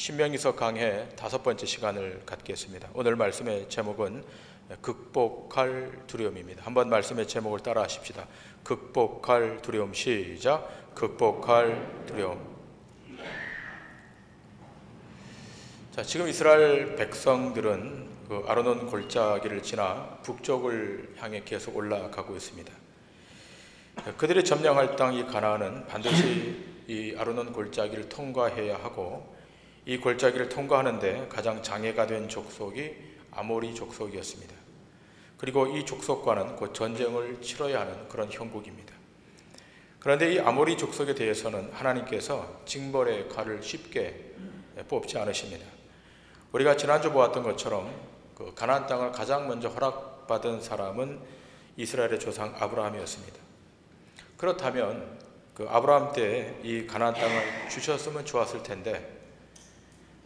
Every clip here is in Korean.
신명기서 강해 5번째 시간을 갖겠습니다. 오늘 말씀의 제목은 극복할 두려움입니다. 한번 말씀의 제목을 따라 하십시다. 극복할 두려움. 시작. 극복할 두려움. 자, 지금 이스라엘 백성들은 아르논 골짜기를 지나 북쪽을 향해 계속 올라가고 있습니다. 그들이 점령할 땅 이 가나안은 반드시 이 아르논 골짜기를 통과해야 하고, 이 골짜기를 통과하는데 가장 장애가 된 족속이 아모리 족속이었습니다. 그리고 이 족속과는 곧 전쟁을 치러야 하는 그런 형국입니다. 그런데 이 아모리 족속에 대해서는 하나님께서 징벌의 칼을 쉽게 뽑지 않으십니다. 우리가 지난주 보았던 것처럼 그 가나안 땅을 가장 먼저 허락받은 사람은 이스라엘의 조상 아브라함이었습니다. 그렇다면 그 아브라함 때 이 가나안 땅을 주셨으면 좋았을 텐데,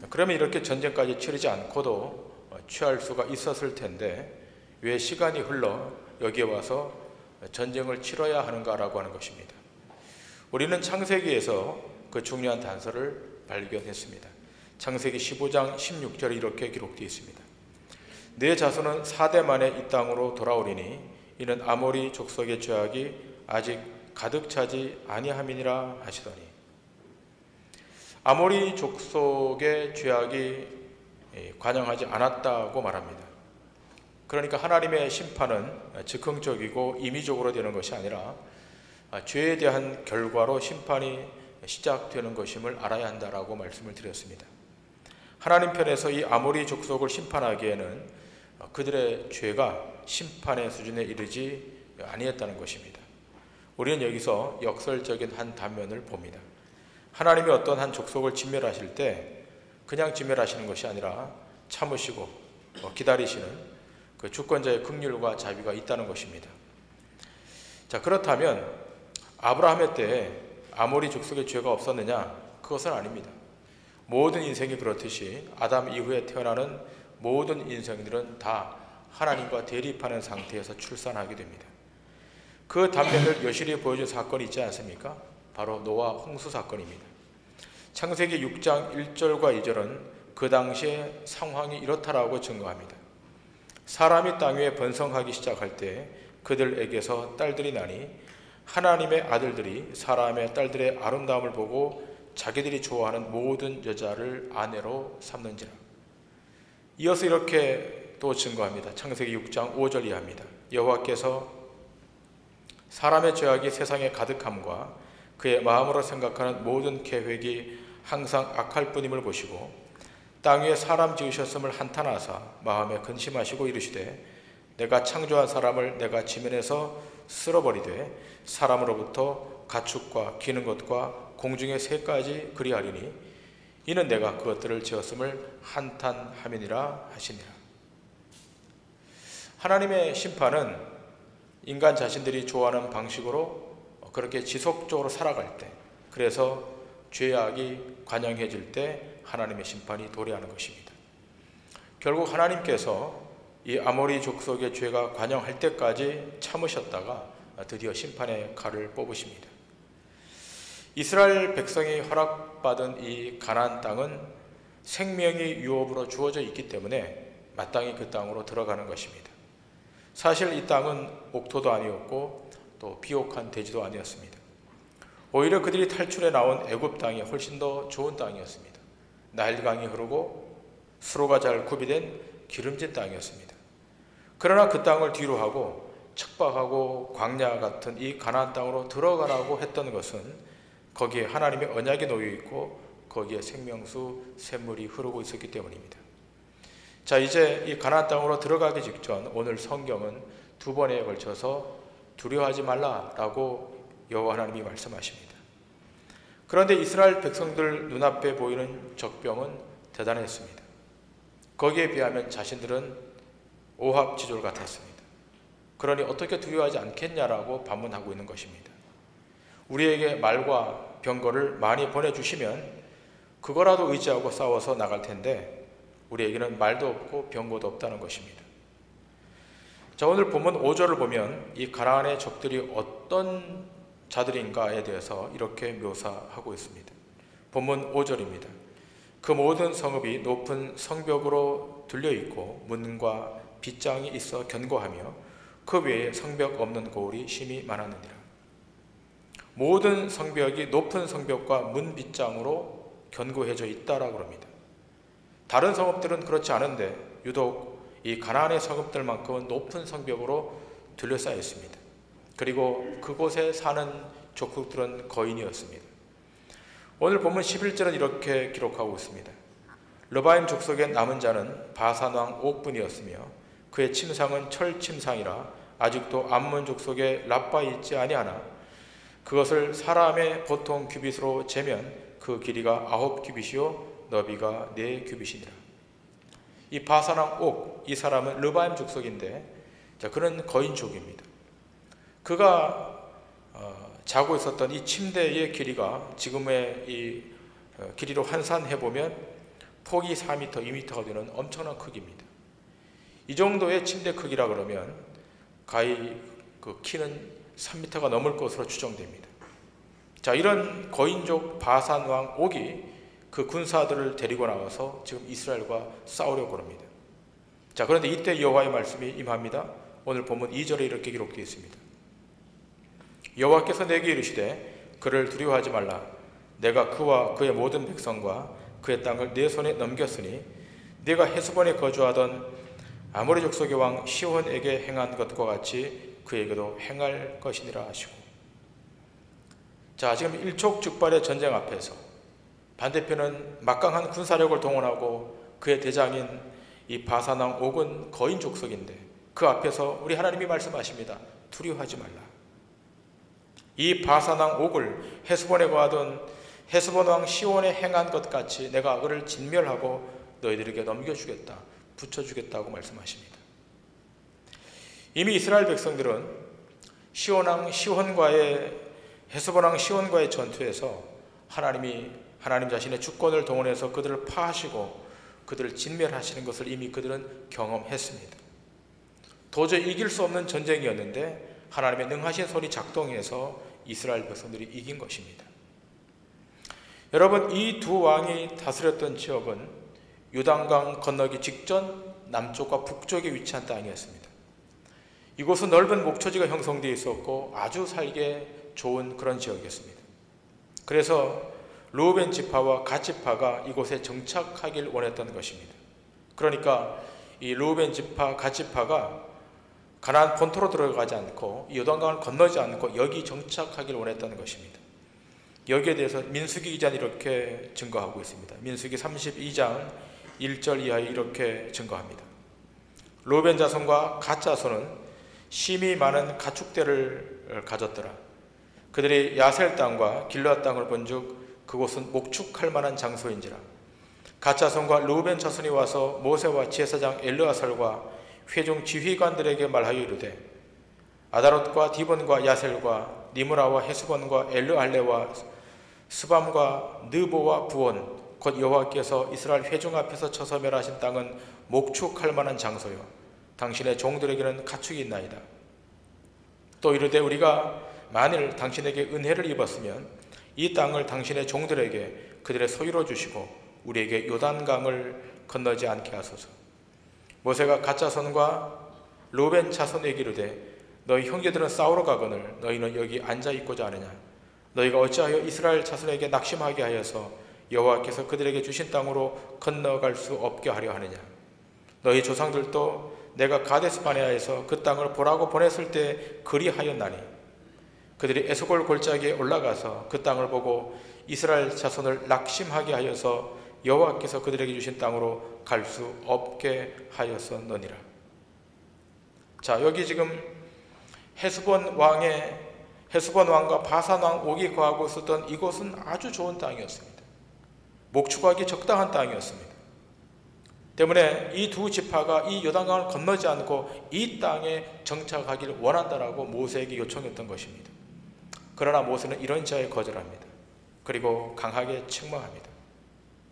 그러면 이렇게 전쟁까지 치르지 않고도 취할 수가 있었을 텐데 왜 시간이 흘러 여기에 와서 전쟁을 치러야 하는가라고 하는 것입니다. 우리는 창세기에서 그 중요한 단서를 발견했습니다. 창세기 15장 16절에 이렇게 기록되어 있습니다. 내 자손은 4대 만에 이 땅으로 돌아오리니 이는 아모리 족속의 죄악이 아직 가득 차지 아니함이니라 하시더니, 아모리 족속의 죄악이 관영하지 않았다고 말합니다. 그러니까 하나님의 심판은 즉흥적이고 임의적으로 되는 것이 아니라 죄에 대한 결과로 심판이 시작되는 것임을 알아야 한다라고 말씀을 드렸습니다. 하나님 편에서 이 아모리 족속을 심판하기에는 그들의 죄가 심판의 수준에 이르지 아니했다는 것입니다. 우리는 여기서 역설적인 한 단면을 봅니다. 하나님이 어떤 한 족속을 진멸하실 때 그냥 진멸하시는 것이 아니라 참으시고 기다리시는 그 주권자의 긍휼과 자비가 있다는 것입니다. 자, 그렇다면 아브라함의 때에 아모리 족속의 죄가 없었느냐? 그것은 아닙니다. 모든 인생이 그렇듯이 아담 이후에 태어나는 모든 인생들은 다 하나님과 대립하는 상태에서 출산하게 됩니다. 그 단면을 여실히 보여준 사건이 있지 않습니까? 바로 노아 홍수 사건입니다. 창세기 6장 1절과 2절은 그 당시의 상황이 이렇다라고 증거합니다. 사람이 땅 위에 번성하기 시작할 때 그들에게서 딸들이 나니 하나님의 아들들이 사람의 딸들의 아름다움을 보고 자기들이 좋아하는 모든 여자를 아내로 삼는지라. 이어서 이렇게 또 증거합니다. 창세기 6장 5절 이하입니다. 여호와께서 사람의 죄악이 세상에 가득함과 그의 마음으로 생각하는 모든 계획이 항상 악할 뿐임을 보시고 땅 위에 사람 지으셨음을 한탄하사 마음에 근심하시고 이르시되, 내가 창조한 사람을 내가 지면에서 쓸어버리되 사람으로부터 가축과 기는 것과 공중의 새까지 그리하리니 이는 내가 그것들을 지었음을 한탄함이니라 하시니라. 하나님의 심판은 인간 자신들이 좋아하는 방식으로 그렇게 지속적으로 살아갈 때, 그래서 죄악이 관영해질 때 하나님의 심판이 도래하는 것입니다. 결국 하나님께서 이 아모리 족속의 죄가 관영할 때까지 참으셨다가 드디어 심판의 칼을 뽑으십니다. 이스라엘 백성이 허락받은 이 가나안 땅은 생명이 유업으로 주어져 있기 때문에 마땅히 그 땅으로 들어가는 것입니다. 사실 이 땅은 옥토도 아니었고 또 비옥한 대지도 아니었습니다. 오히려 그들이 탈출해 나온 애굽 땅이 훨씬 더 좋은 땅이었습니다. 나일강이 흐르고 수로가 잘 구비된 기름진 땅이었습니다. 그러나 그 땅을 뒤로 하고 척박하고 광야 같은 이 가나안 땅으로 들어가라고 했던 것은 거기에 하나님의 언약이 놓여 있고 거기에 생명수 샘물이 흐르고 있었기 때문입니다. 자, 이제 이 가나안 땅으로 들어가기 직전 오늘 성경은 2번에 걸쳐서 두려워하지 말라라고 여호와 하나님이 말씀하십니다. 그런데 이스라엘 백성들 눈앞에 보이는 적병은 대단했습니다. 거기에 비하면 자신들은 오합지졸 같았습니다. 그러니 어떻게 두려워하지 않겠냐라고 반문하고 있는 것입니다. 우리에게 말과 병거를 많이 보내주시면 그거라도 의지하고 싸워서 나갈 텐데 우리에게는 말도 없고 병거도 없다는 것입니다. 자, 오늘 본문 5절을 보면 이 가나안의 적들이 어떤 자들인가에 대해서 이렇게 묘사하고 있습니다. 본문 5절입니다. 그 모든 성읍이 높은 성벽으로 둘려 있고 문과 빗장이 있어 견고하며 그 외에 성벽 없는 고을이 심히 많았느니라. 모든 성벽이 높은 성벽과 문 빗장으로 견고해져 있다라고 합니다. 다른 성읍들은 그렇지 않은데 유독 이 가나안의 성읍들만큼은 높은 성벽으로 둘러싸여 있습니다. 그리고 그곳에 사는 족속들은 거인이었습니다. 오늘 본문 11절은 이렇게 기록하고 있습니다. 르바임 족속의 남은 자는 바산 왕 옥분이었으며 그의 침상은 철 침상이라 아직도 암몬 족속에 라빠 있지 아니하나 그것을 사람의 보통 규빗으로 재면 그 길이가 9규빗이요 너비가 4규빗이니라. 이 바산 왕 옥, 이 사람은 르바임 족속인데 그는 거인족입니다. 그가 자고 있었던 이 침대의 길이가 지금의 이 길이로 환산해 보면 폭이 4m, 2m가 되는 엄청난 크기입니다. 이 정도의 침대 크기라 그러면 가히 그 키는 3m가 넘을 것으로 추정됩니다. 자, 이런 거인족 바산 왕 옥이 그 군사들을 데리고 나와서 지금 이스라엘과 싸우려고 합니다. 자, 그런데 이때 여호와의 말씀이 임합니다. 오늘 본문 2절에 이렇게 기록되어 있습니다. 여호와께서 내게 이르시되 그를 두려워하지 말라. 내가 그와 그의 모든 백성과 그의 땅을 내 손에 넘겼으니 네가 헤스본에 거주하던 아모리 족속의 왕 시혼에게 행한 것과 같이 그에게도 행할 것이니라 하시고. 자, 지금 일촉즉발의 전쟁 앞에서 반대편은 막강한 군사력을 동원하고 그의 대장인 이 바산 왕 옥은 거인 족속인데 그 앞에서 우리 하나님이 말씀하십니다. 두려워하지 말라. 이 바산 왕 옥을 헤스본에 거하던 헤스본 왕 시온에 행한 것 같이 내가 그를 진멸하고 너희들에게 넘겨주겠다, 붙여주겠다고 말씀하십니다. 이미 이스라엘 백성들은 시온 왕 시혼과의 헤스본 왕 시온과의 전투에서 하나님 자신의 주권을 동원해서 그들을 파하시고 그들을 진멸하시는 것을 이미 그들은 경험했습니다. 도저히 이길 수 없는 전쟁이었는데 하나님의 능하신 손이 작동해서 이스라엘 백성들이 이긴 것입니다. 여러분, 이 두 왕이 다스렸던 지역은 요단강 건너기 직전 남쪽과 북쪽에 위치한 땅이었습니다. 이곳은 넓은 목초지가 형성되어 있었고 아주 살기 좋은 그런 지역이었습니다. 그래서 르우벤 지파와 갓 지파가 이곳에 정착하길 원했던 것입니다. 그러니까 이 르우벤 지파, 갓 지파가 가나안 본토로 들어가지 않고 요단강을 건너지 않고 여기 정착하길 원했던 것입니다. 여기에 대해서 민수기 기자는 이렇게 증거하고 있습니다. 민수기 32장 1절 이하에 이렇게 증거합니다. 르우벤 자손과 갓 자손은 심히 많은 가축대를 가졌더라. 그들이 야셀 땅과 길르앗 땅을 본즉 그곳은 목축할 만한 장소인지라. 갓 자손과 르우벤 자손이 와서 모세와 제사장 엘르아살과 회중 지휘관들에게 말하여 이르되 아다롯과 디본과 야셀과 니므라와 헤스본과 엘르알레와 스밤과 느보와 부온 곧 여호와께서 이스라엘 회중 앞에서 쳐서 멸하신 땅은 목축할 만한 장소요 당신의 종들에게는 가축이 있나이다. 또 이르되 우리가 만일 당신에게 은혜를 입었으면 이 땅을 당신의 종들에게 그들의 소유로 주시고 우리에게 요단강을 건너지 않게 하소서. 모세가 갓 자손과 르우벤 자손에게 이르되 너희 형제들은 싸우러 가거늘 너희는 여기 앉아 있고자 하느냐. 너희가 어찌하여 이스라엘 자손에게 낙심하게 하여서 여호와께서 그들에게 주신 땅으로 건너갈 수 없게 하려 하느냐. 너희 조상들도 내가 가데스 바네아에서 그 땅을 보라고 보냈을 때 그리하였나니 그들이 에스골 골짜기에 올라가서 그 땅을 보고 이스라엘 자손을 낙심하게 하여서 여호와께서 그들에게 주신 땅으로 갈 수 없게 하였었느니라. 자, 여기 지금 헤스본 왕과 바산 왕 옥이 거하고 있었던 이곳은 아주 좋은 땅이었습니다. 목축하기 적당한 땅이었습니다. 때문에 이 두 지파가 이 요단강을 건너지 않고 이 땅에 정착하기를 원한다라고 모세에게 요청했던 것입니다. 그러나 모세는 이런 자에 거절합니다. 그리고 강하게 책망합니다.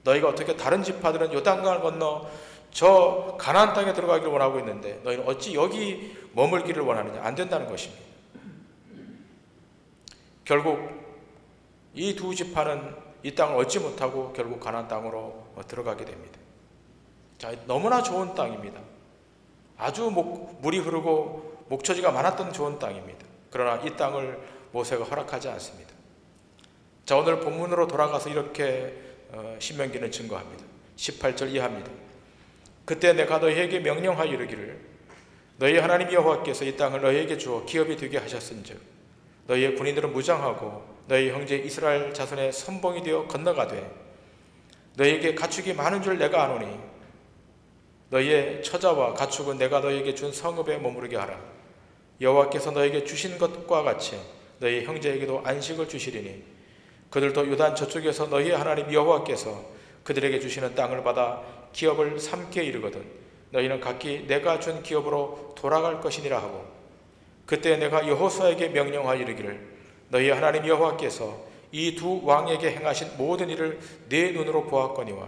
너희가 어떻게 다른 지파들은 요단강을 건너 저 가나안 땅에 들어가기를 원하고 있는데 너희는 어찌 여기 머물기를 원하느냐. 안 된다는 것입니다. 결국 이 두 지파는 이 땅을 얻지 못하고 결국 가나안 땅으로 들어가게 됩니다. 자, 너무나 좋은 땅입니다. 아주 물이 흐르고 목초지가 많았던 좋은 땅입니다. 그러나 이 땅을 모세가 허락하지 않습니다. 자, 오늘 본문으로 돌아가서 이렇게 신명기는 증거합니다. 18절 이하입니다. 그때 내가 너희에게 명령하여 이르기를 너희 하나님 여호와께서 이 땅을 너희에게 주어 기업이 되게 하셨은즉 너희의 군인들은 무장하고 너희 형제 이스라엘 자손의 선봉이 되어 건너가되 너희에게 가축이 많은 줄 내가 아노니 너희의 처자와 가축은 내가 너희에게 준 성읍에 머무르게 하라. 여호와께서 너희에게 주신 것과 같이 너희 형제에게도 안식을 주시리니 그들도 요단 저쪽에서 너희의 하나님 여호와께서 그들에게 주시는 땅을 받아 기업을 삼게 이르거든 너희는 각기 내가 준 기업으로 돌아갈 것이니라 하고 그때 내가 여호수아에게 명령하여 이르기를 너희 하나님 여호와께서 이 두 왕에게 행하신 모든 일을 내 눈으로 보았거니와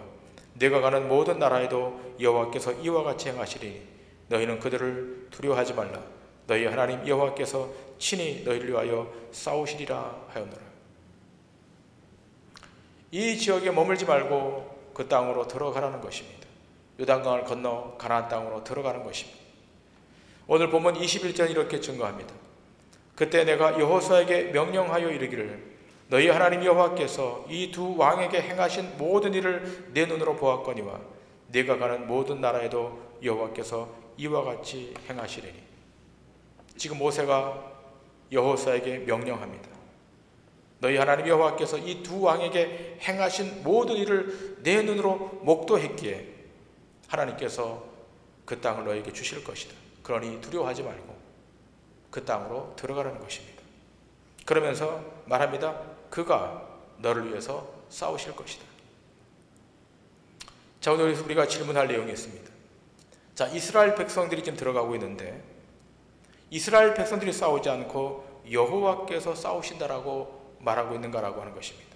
내가 가는 모든 나라에도 여호와께서 이와 같이 행하시리니 너희는 그들을 두려워하지 말라. 너희 하나님 여호와께서 친히 너희를 위하여 싸우시리라 하였노라. 이 지역에 머물지 말고 그 땅으로 들어가라는 것입니다. 요단강을 건너 가나안 땅으로 들어가는 것입니다. 오늘 본문 21절 이렇게 증거합니다. 그때 내가 여호수아에게 명령하여 이르기를 너희 하나님 여호와께서 이 두 왕에게 행하신 모든 일을 내 눈으로 보았거니와 네가 가는 모든 나라에도 여호와께서 이와 같이 행하시리니. 지금 모세가 여호수아에게 명령합니다. 너희 하나님 여호와께서 이 두 왕에게 행하신 모든 일을 내 눈으로 목도했기에 하나님께서 그 땅을 너희에게 주실 것이다. 그러니 두려워하지 말고 그 땅으로 들어가라는 것입니다. 그러면서 말합니다. 그가 너를 위해서 싸우실 것이다. 자, 오늘 우리가 질문할 내용이 있습니다. 자, 이스라엘 백성들이 지금 들어가고 있는데 이스라엘 백성들이 싸우지 않고 여호와께서 싸우신다라고 말하고 있는가라고 하는 것입니다.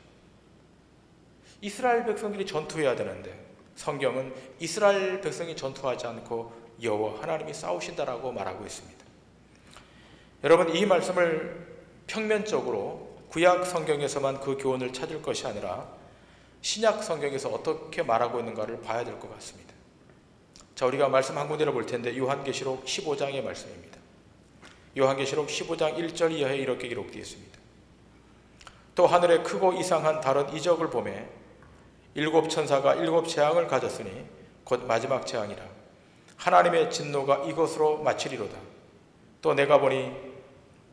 이스라엘 백성들이 전투해야 되는데 성경은 이스라엘 백성이 전투하지 않고 여호와 하나님이 싸우신다라고 말하고 있습니다. 여러분, 이 말씀을 평면적으로 구약 성경에서만 그 교훈을 찾을 것이 아니라 신약 성경에서 어떻게 말하고 있는가를 봐야 될 것 같습니다. 자, 우리가 말씀 한 군데를 볼 텐데 요한계시록 15장의 말씀입니다. 요한계시록 15장 1절 이하에 이렇게 기록되어 있습니다. 또 하늘에 크고 이상한 다른 이적을 보매 일곱 천사가 일곱 재앙을 가졌으니 곧 마지막 재앙이라. 하나님의 진노가 이것으로 마치리로다. 또 내가 보니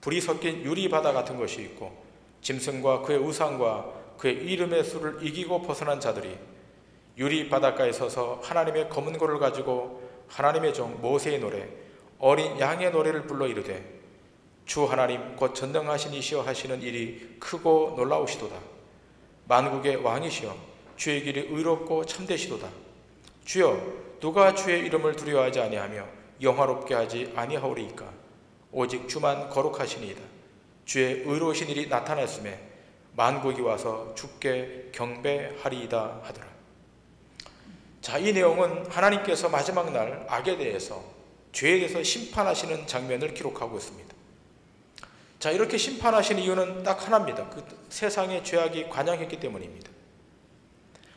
불이 섞인 유리바다 같은 것이 있고 짐승과 그의 우상과 그의 이름의 수를 이기고 벗어난 자들이 유리 바닷가에 서서 하나님의 검은 고를 가지고 하나님의 종 모세의 노래 어린 양의 노래를 불러 이르되 주 하나님 곧 전능하신 이시여 하시는 일이 크고 놀라우시도다. 만국의 왕이시여 주의 길이 의롭고 참되시도다. 주여 누가 주의 이름을 두려워하지 아니하며 영화롭게 하지 아니하오리이까. 오직 주만 거룩하시니이다. 주의 의로우신 일이 나타났음에 만국이 와서 주께 경배하리이다 하더라. 자, 이 내용은 하나님께서 마지막 날 악에 대해서 죄에 대해서 심판하시는 장면을 기록하고 있습니다. 자, 이렇게 심판하시는 이유는 딱 하나입니다. 그 세상의 죄악이 관영했기 때문입니다.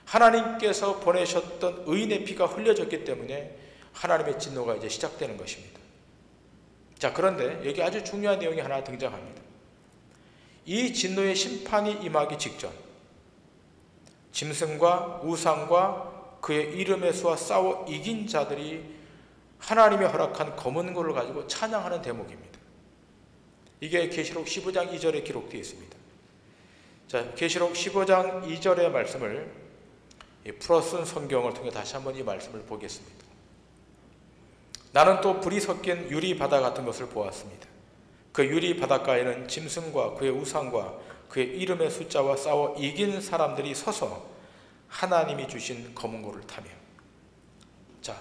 하나님께서 보내셨던 의인의 피가 흘려졌기 때문에 하나님의 진노가 이제 시작되는 것입니다. 자, 그런데 여기 아주 중요한 내용이 하나 등장합니다. 이 진노의 심판이 임하기 직전 짐승과 우상과 그의 이름의 수와 싸워 이긴 자들이 하나님이 허락한 검은 고를 가지고 찬양하는 대목입니다. 이게 계시록 15장 2절에 기록되어 있습니다. 자, 계시록 15장 2절의 말씀을 풀어 쓴 성경을 통해 다시 한번 이 말씀을 보겠습니다. 나는 또 불이 섞인 유리 바다 같은 것을 보았습니다. 그 유리 바닷가에는 짐승과 그의 우상과 그의 이름의 숫자와 싸워 이긴 사람들이 서서 하나님이 주신 검은 고를 타며. 자,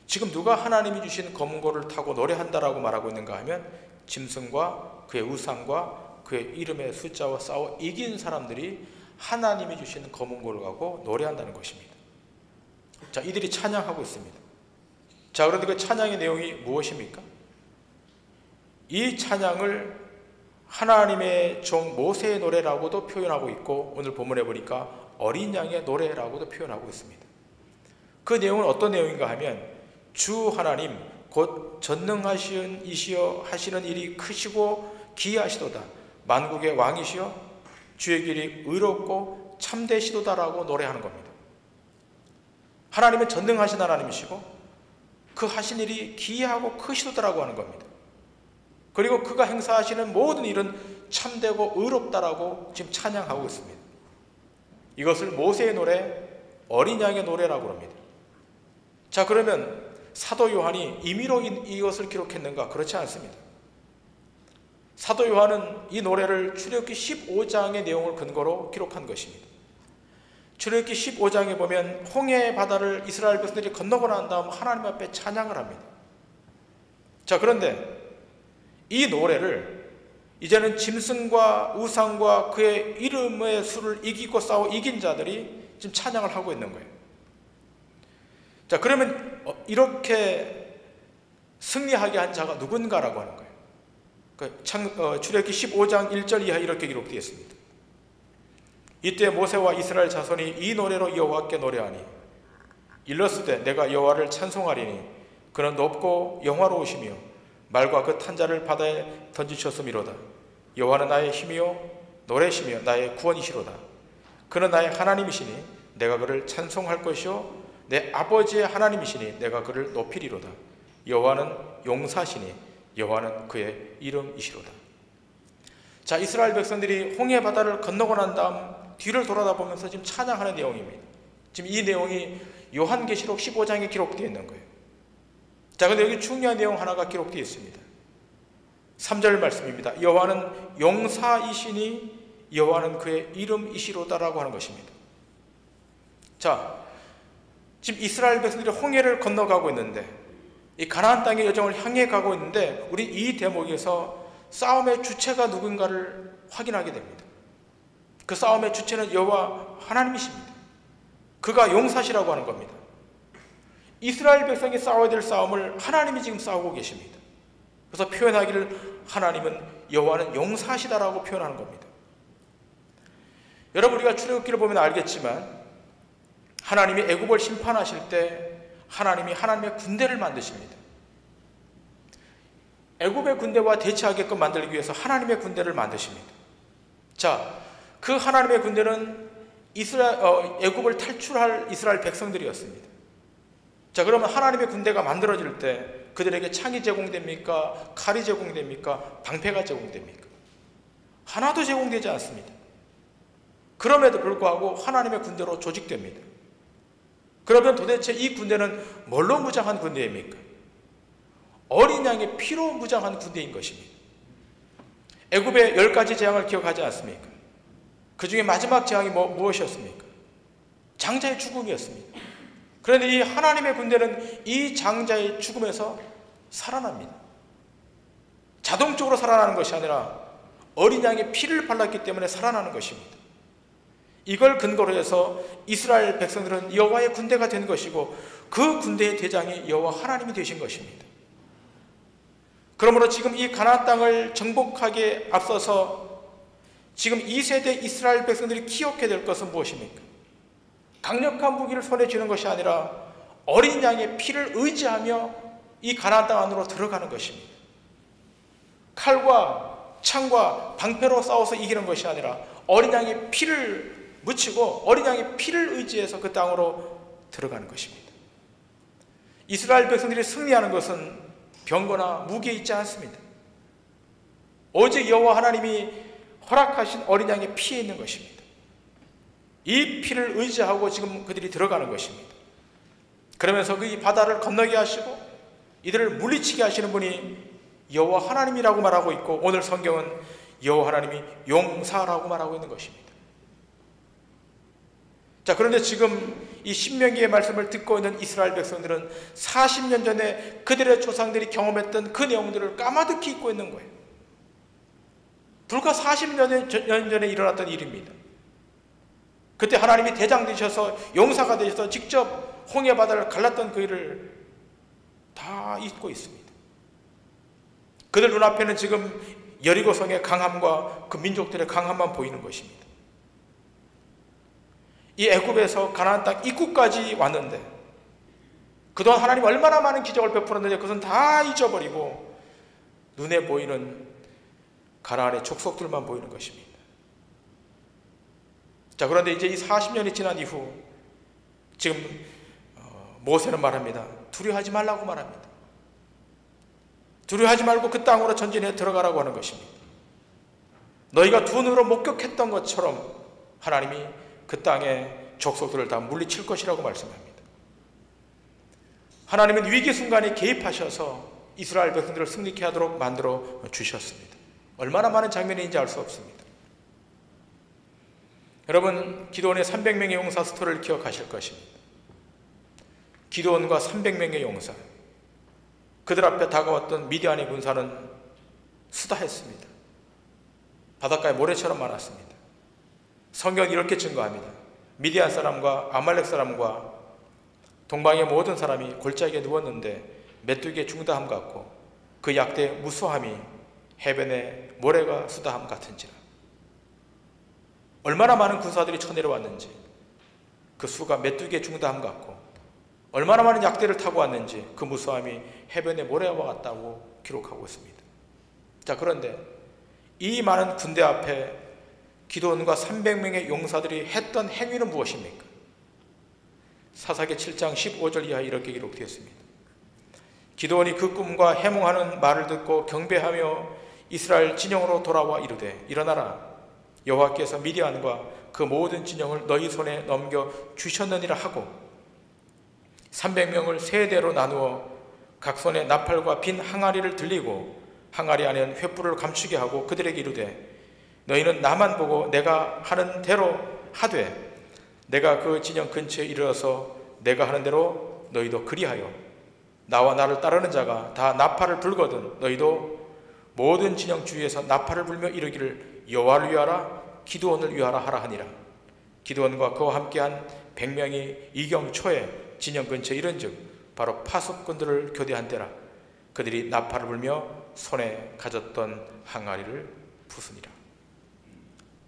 지금 누가 하나님이 주신 검은 고를 타고 노래한다라고 말하고 있는가 하면 짐승과 그의 우상과 그의 이름의 숫자와 싸워 이긴 사람들이 하나님이 주신 검은 고를 가고 노래한다는 것입니다. 자, 이들이 찬양하고 있습니다. 자, 그런데 그 찬양의 내용이 무엇입니까? 이 찬양을 하나님의 종 모세의 노래라고도 표현하고 있고 오늘 본문에 보니까 어린 양의 노래라고도 표현하고 있습니다. 그 내용은 어떤 내용인가 하면 주 하나님 곧 전능하신 이시여 하시는 일이 크시고 기이하시도다. 만국의 왕이시여 주의 길이 의롭고 참되시도다라고 노래하는 겁니다. 하나님은 전능하신 하나님이시고 그 하신 일이 기이하고 크시도다라고 하는 겁니다. 그리고 그가 행사하시는 모든 일은 참되고 의롭다라고 지금 찬양하고 있습니다. 이것을 모세의 노래, 어린 양의 노래라고 합니다. 자, 그러면 사도 요한이 임의로 이것을 기록했는가? 그렇지 않습니다. 사도 요한은 이 노래를 출애굽기 15장의 내용을 근거로 기록한 것입니다. 출애굽기 15장에 보면 홍해 바다를 이스라엘 백성들이 건너고 난 다음 하나님 앞에 찬양을 합니다. 자, 그런데 이 노래를 이제는 짐승과 우상과 그의 이름의 수를 이기고 싸워 이긴 자들이 지금 찬양을 하고 있는 거예요. 자, 그러면 이렇게 승리하게 한 자가 누군가라고 하는 거예요. 출애굽기 15장 1절 이하 이렇게 기록되어 있습니다. 이때 모세와 이스라엘 자손이 이 노래로 여호와께 노래하니 일러스되 내가 여호와를 찬송하리니 그는 높고 영화로우시며 말과 그 탄자를 바다에 던지셨음이로다. 여호와는 나의 힘이요 노래시며 나의 구원이시로다. 그는 나의 하나님이시니 내가 그를 찬송할 것이요 내 아버지의 하나님이시니 내가 그를 높이리로다. 여호와는 용사시니 여호와는 그의 이름이시로다. 자, 이스라엘 백성들이 홍해 바다를 건너고 난 다음 뒤를 돌아다보면서 지금 찬양하는 내용입니다. 지금 이 내용이 요한계시록 15장에 기록되어 있는 거예요. 자, 근데 여기 중요한 내용 하나가 기록되어 있습니다. 3절 말씀입니다. 여호와는 용사이시니 여호와는 그의 이름이시로다라고 하는 것입니다. 자, 지금 이스라엘 백성들이 홍해를 건너가고 있는데 이 가나안 땅의 여정을 향해 가고 있는데 우리 이 대목에서 싸움의 주체가 누군가를 확인하게 됩니다. 그 싸움의 주체는 여호와 하나님이십니다. 그가 용사시라고 하는 겁니다. 이스라엘 백성이 싸워야 될 싸움을 하나님이 지금 싸우고 계십니다. 그래서 표현하기를 하나님은 여호와는 용사시다라고 표현하는 겁니다. 여러분, 우리가 출애굽기를 보면 알겠지만 하나님이 애굽을 심판하실 때 하나님이 하나님의 군대를 만드십니다. 애굽의 군대와 대치하게끔 만들기 위해서 하나님의 군대를 만드십니다. 자, 그 하나님의 군대는 애굽을 탈출할 이스라엘 백성들이었습니다. 자, 그러면 하나님의 군대가 만들어질 때 그들에게 창이 제공됩니까? 칼이 제공됩니까? 방패가 제공됩니까? 하나도 제공되지 않습니다. 그럼에도 불구하고 하나님의 군대로 조직됩니다. 그러면 도대체 이 군대는 뭘로 무장한 군대입니까? 어린 양의 피로 무장한 군대인 것입니다. 애굽의 10가지 재앙을 기억하지 않습니까? 그 중에 마지막 재앙이 무엇이었습니까? 장자의 죽음이었습니다. 그런데 이 하나님의 군대는 이 장자의 죽음에서 살아납니다. 자동적으로 살아나는 것이 아니라 어린 양의 피를 발랐기 때문에 살아나는 것입니다. 이걸 근거로 해서 이스라엘 백성들은 여호와의 군대가 된 것이고 그 군대의 대장이 여호와 하나님이 되신 것입니다. 그러므로 지금 이 가나안 땅을 정복하기에 앞서서 지금 2세대 이스라엘 백성들이 기억해야 될 것은 무엇입니까? 강력한 무기를 손에 쥐는 것이 아니라 어린 양의 피를 의지하며 이 가나안 땅 안으로 들어가는 것입니다. 칼과 창과 방패로 싸워서 이기는 것이 아니라 어린 양의 피를 묻히고 어린 양의 피를 의지해서 그 땅으로 들어가는 것입니다. 이스라엘 백성들이 승리하는 것은 병거나 무기에 있지 않습니다. 오직 여호와 하나님이 허락하신 어린 양의 피에 있는 것입니다. 이 피를 의지하고 지금 그들이 들어가는 것입니다. 그러면서 그 이 바다를 건너게 하시고 이들을 물리치게 하시는 분이 여호와 하나님이라고 말하고 있고 오늘 성경은 여호와 하나님이 용사라고 말하고 있는 것입니다. 자, 그런데 지금 이 신명기의 말씀을 듣고 있는 이스라엘 백성들은 40년 전에 그들의 조상들이 경험했던 그 내용들을 까마득히 잊고 있는 거예요. 불과 40년 전에 일어났던 일입니다. 그때 하나님이 대장 되셔서 용사가 되셔서 직접 홍해 바다를 갈랐던 그 일을 다 잊고 있습니다. 그들 눈앞에는 지금 여리고성의 강함과 그 민족들의 강함만 보이는 것입니다. 이 애굽에서 가나안 땅 입구까지 왔는데 그동안 하나님 얼마나 많은 기적을 베풀었는데 그것은 다 잊어버리고 눈에 보이는 가나안의 족속들만 보이는 것입니다. 자, 그런데 이제 이 40년이 지난 이후 지금 모세는 말합니다. 두려워하지 말라고 말합니다. 두려워하지 말고 그 땅으로 전진해 들어가라고 하는 것입니다. 너희가 두 눈으로 목격했던 것처럼 하나님이 그 땅의 족속들을 다 물리칠 것이라고 말씀합니다. 하나님은 위기 순간에 개입하셔서 이스라엘 백성들을 승리케 하도록 만들어 주셨습니다. 얼마나 많은 장면인지 알 수 없습니다. 여러분, 기드온의 300명의 용사 스토리를 기억하실 것입니다. 기드온과 300명의 용사, 그들 앞에 다가왔던 미디안의 군사는 수다했습니다. 바닷가에 모래처럼 많았습니다. 성경은 이렇게 증거합니다. 미디안 사람과 아말렉 사람과 동방의 모든 사람이 골짜기에 누웠는데 메뚜기의 중다함 같고 그 약대의 무수함이 해변에 모래가 수다함 같은지라. 얼마나 많은 군사들이 쳐내려왔는지, 그 수가 메뚜기의 중다함 같고 얼마나 많은 약대를 타고 왔는지 그 무수함이 해변의 모래와 같다고 기록하고 있습니다. 자, 그런데 이 많은 군대 앞에 기드온과 300명의 용사들이 했던 행위는 무엇입니까? 사사기 7장 15절 이하에 이렇게 기록되어 있습니다. 기드온이 그 꿈과 해몽하는 말을 듣고 경배하며 이스라엘 진영으로 돌아와 이르되 일어나라, 여호와께서 미디안과 그 모든 진영을 너희 손에 넘겨 주셨느니라 하고 300명을 세 대로 나누어 각 손에 나팔과 빈 항아리를 들리고 항아리 안에는 횃불을 감추게 하고 그들에게 이르되 너희는 나만 보고 내가 하는 대로 하되 내가 그 진영 근처에 이르러서 내가 하는 대로 너희도 그리하여 나와 나를 따르는 자가 다 나팔을 불거든 너희도 모든 진영 주위에서 나팔을 불며 이르기를 여호와를 위하라 기드온을 위하라 하라 하니라. 기드온과 그와 함께한 100명이 이경초에 진영 근처에 이른즉 바로 파수꾼들을 교대한 때라. 그들이 나팔을 불며 손에 가졌던 항아리를 부수니라.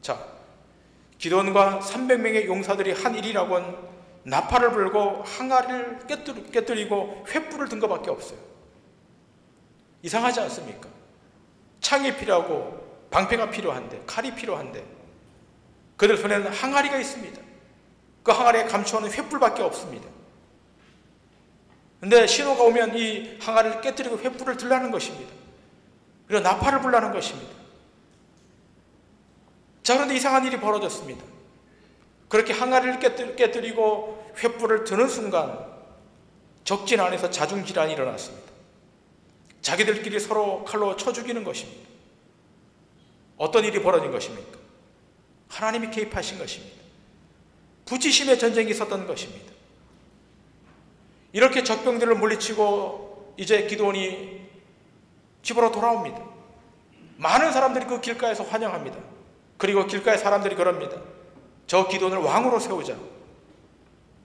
자, 기드온과 300명의 용사들이 한 일이라고는 나팔을 불고 항아리를 깨뜨리고 횃불을 든 것밖에 없어요. 이상하지 않습니까? 창이 필요하고 방패가 필요한데, 칼이 필요한데 그들 손에는 항아리가 있습니다. 그 항아리에 감추어놓은 횃불밖에 없습니다. 근데 신호가 오면 이 항아리를 깨뜨리고 횃불을 들라는 것입니다. 그리고 나팔을 불라는 것입니다. 자, 그런데 이상한 일이 벌어졌습니다. 그렇게 항아리를 깨뜨리고 횃불을 드는 순간 적진 안에서 자중질환이 일어났습니다. 자기들끼리 서로 칼로 쳐 죽이는 것입니다. 어떤 일이 벌어진 것입니까? 하나님이 개입하신 것입니다. 부지심의 전쟁이 있었던 것입니다. 이렇게 적병들을 물리치고 이제 기드온이 집으로 돌아옵니다. 많은 사람들이 그 길가에서 환영합니다. 그리고 길가의 사람들이 그럽니다. 저 기드온을 왕으로 세우자.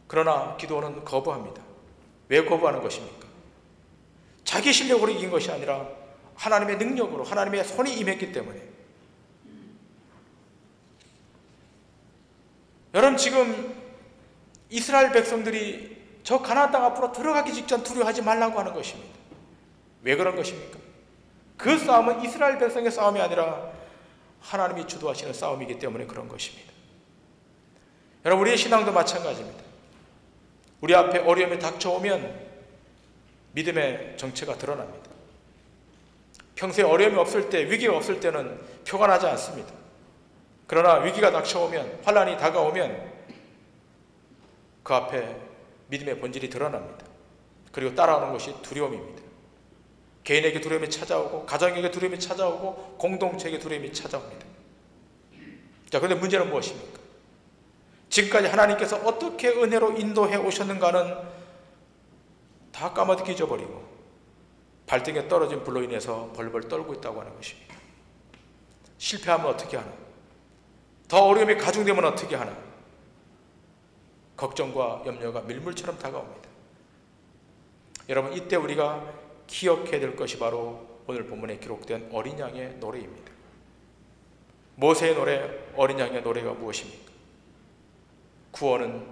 그러나 기드온은 거부합니다. 왜 거부하는 것입니까? 자기 실력으로 이긴 것이 아니라 하나님의 능력으로, 하나님의 손이 임했기 때문에. 여러분, 지금 이스라엘 백성들이 저 가나안 땅 앞으로 들어가기 직전 두려워하지 말라고 하는 것입니다. 왜 그런 것입니까? 그 싸움은 이스라엘 백성의 싸움이 아니라 하나님이 주도하시는 싸움이기 때문에 그런 것입니다. 여러분, 우리의 신앙도 마찬가지입니다. 우리 앞에 어려움이 닥쳐오면 믿음의 정체가 드러납니다. 평소에 어려움이 없을 때, 위기가 없을 때는 표가 나지 않습니다. 그러나 위기가 닥쳐오면, 환난이 다가오면 그 앞에 믿음의 본질이 드러납니다. 그리고 따라오는 것이 두려움입니다. 개인에게 두려움이 찾아오고, 가정에게 두려움이 찾아오고, 공동체에게 두려움이 찾아옵니다. 자, 그런데 문제는 무엇입니까? 지금까지 하나님께서 어떻게 은혜로 인도해 오셨는가는 다 까마득히 잊어버리고 발등에 떨어진 불로 인해서 벌벌 떨고 있다고 하는 것입니다. 실패하면 어떻게 하나? 더 어려움이 가중되면 어떻게 하나? 걱정과 염려가 밀물처럼 다가옵니다. 여러분, 이때 우리가 기억해야 될 것이 바로 오늘 본문에 기록된 어린 양의 노래입니다. 모세의 노래, 어린 양의 노래가 무엇입니까? 구원은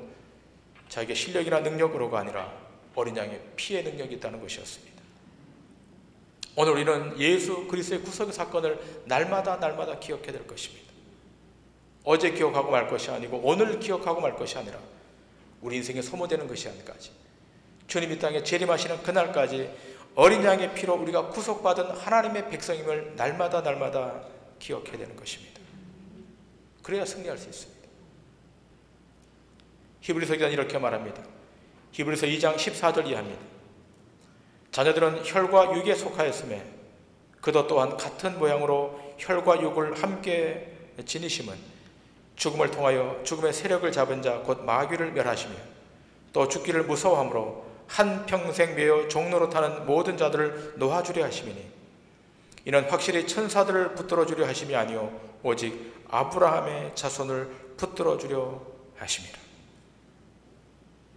자기의 실력이나 능력으로가 아니라 어린 양의 피의 능력이 있다는 것이었습니다. 오늘 우리는 예수 그리스도의 구속의 사건을 날마다 기억해야 될 것입니다. 어제 기억하고 말 것이 아니고 오늘 기억하고 말 것이 아니라 우리 인생에 소모되는 것이 아닐까지, 주님 이 땅에 재림하시는 그날까지 어린 양의 피로 우리가 구속받은 하나님의 백성임을 날마다 기억해야 되는 것입니다. 그래야 승리할 수 있습니다. 히브리서 기자는 이렇게 말합니다. 히브리서 2장 14절 이하입니다. 자녀들은 혈과 육에 속하였음에 그도 또한 같은 모양으로 혈과 육을 함께 지니심은 죽음을 통하여 죽음의 세력을 잡은 자 곧 마귀를 멸하시며 또 죽기를 무서워함으로 한평생 매여 종로로 타는 모든 자들을 놓아주려 하심이니 이는 확실히 천사들을 붙들어 주려 하심이 아니요 오직 아브라함의 자손을 붙들어 주려 하심이라.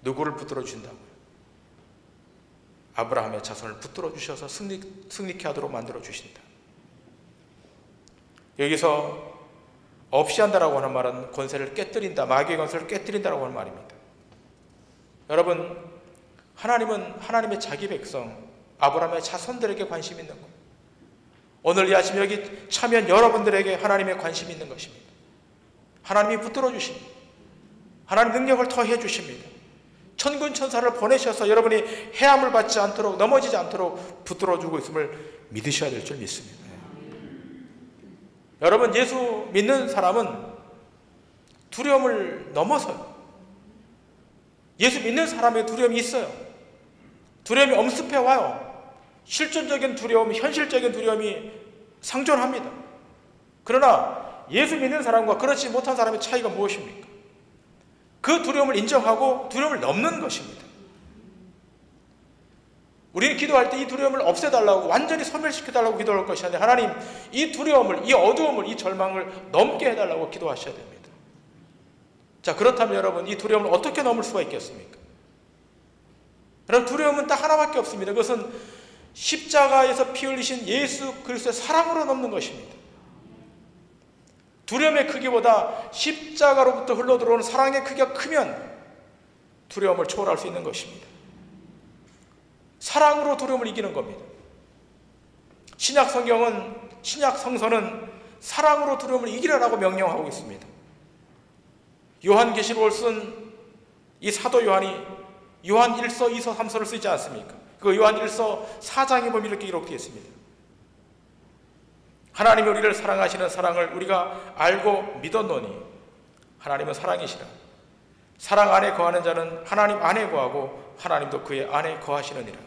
누구를 붙들어 주신다고요? 아브라함의 자손을 붙들어 주셔서 승리케 하도록 만들어 주신다. 여기서 없이 한다라고 하는 말은 권세를 깨뜨린다, 마귀의 권세를 깨뜨린다라고 하는 말입니다. 여러분, 하나님은 하나님의 자기 백성 아브라함의 자손들에게 관심 있는 거예요. 오늘 이 아침 여기 참여한 여러분들에게 하나님의 관심이 있는 것입니다. 하나님이 붙들어 주십니다. 하나님 능력을 더해 주십니다. 천군 천사를 보내셔서 여러분이 해함을 받지 않도록, 넘어지지 않도록 붙들어 주고 있음을 믿으셔야 될 줄 믿습니다. 여러분, 예수 믿는 사람은 두려움을 넘어서요. 예수 믿는 사람의 두려움이 있어요. 두려움이 엄습해 와요. 실존적인 두려움, 현실적인 두려움이 상존합니다. 그러나 예수 믿는 사람과 그렇지 못한 사람의 차이가 무엇입니까? 그 두려움을 인정하고 두려움을 넘는 것입니다. 우리는 기도할 때 이 두려움을 없애달라고, 완전히 소멸시켜달라고 기도할 것이 아니라 하나님, 이 두려움을, 이 어두움을, 이 절망을 넘게 해달라고 기도하셔야 됩니다. 자, 그렇다면 여러분, 이 두려움을 어떻게 넘을 수가 있겠습니까? 여러분, 두려움은 딱 하나밖에 없습니다. 그것은 십자가에서 피 흘리신 예수 그리스도의 사랑으로 넘는 것입니다. 두려움의 크기보다 십자가로부터 흘러들어오는 사랑의 크기가 크면 두려움을 초월할 수 있는 것입니다. 사랑으로 두려움을 이기는 겁니다. 신약 성서는 사랑으로 두려움을 이기라라고 명령하고 있습니다. 요한계시록을 쓴 이 사도 요한이 요한 1서, 2서, 3서를 쓰지 않습니까? 그 요한 1서 4장에 보면 이렇게 기록되어 있습니다. 하나님이 우리를 사랑하시는 사랑을 우리가 알고 믿었노니 하나님은 사랑이시라. 사랑 안에 거하는 자는 하나님 안에 거하고 하나님도 그의 안에 거하시느니라.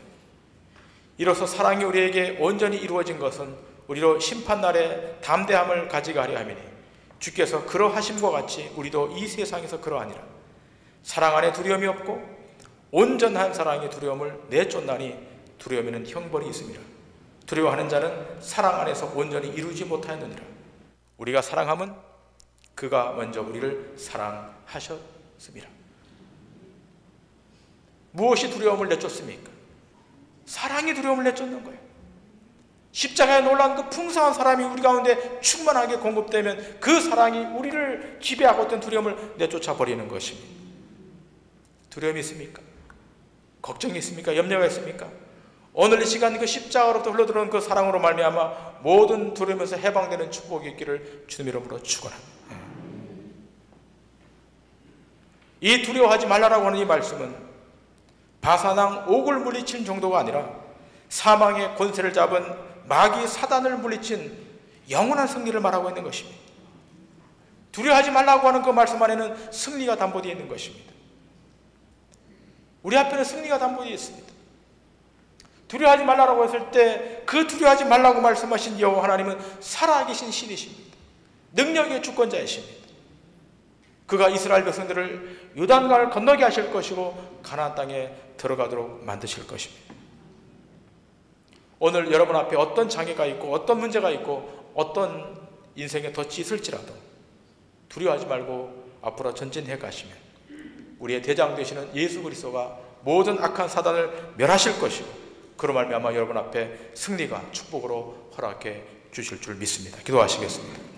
이로써 사랑이 우리에게 온전히 이루어진 것은 우리로 심판날에 담대함을 가지게 하려 함이니 주께서 그러하심과 같이 우리도 이 세상에서 그러하니라. 사랑 안에 두려움이 없고 온전한 사랑의 두려움을 내쫓나니 두려움에는 형벌이 있음이라. 두려워하는 자는 사랑 안에서 온전히 이루지 못하였느니라. 우리가 사랑함은 그가 먼저 우리를 사랑하셨습니다. 무엇이 두려움을 내쫓습니까? 사랑이 두려움을 내쫓는 거예요. 십자가에 놀라운 그 풍성한 사랑이 우리 가운데 충만하게 공급되면 그 사랑이 우리를 지배하고 있던 두려움을 내쫓아 버리는 것입니다. 두려움이 있습니까? 걱정이 있습니까? 염려가 있습니까? 오늘 이 시간 그 십자가로부터 흘러들어오는 그 사랑으로 말미암아 모든 두려움에서 해방되는 축복이 있기를 주님 이름으로 축원합니다. 이 두려워하지 말라라고 하는 이 말씀은 바사낭 옥을 물리친 정도가 아니라 사망의 권세를 잡은 마귀 사단을 물리친 영원한 승리를 말하고 있는 것입니다. 두려워하지 말라고 하는 그 말씀 안에는 승리가 담보되어 있는 것입니다. 우리 앞에는 승리가 담보되어 있습니다. 두려워하지 말라고 했을 때 그 두려워하지 말라고 말씀하신 여호와 하나님은 살아계신 신이십니다. 능력의 주권자이십니다. 그가 이스라엘 백성들을 요단강을 건너게 하실 것이고 가나안 땅에 들어가도록 만드실 것입니다. 오늘 여러분 앞에 어떤 장애가 있고 어떤 문제가 있고 어떤 인생의 덫이 있을지라도 두려워하지 말고 앞으로 전진해 가시면 우리의 대장 되시는 예수 그리스도가 모든 악한 사단을 멸하실 것이고 그로 말미암아 여러분 앞에 승리가 축복으로 허락해 주실 줄 믿습니다. 기도하시겠습니다.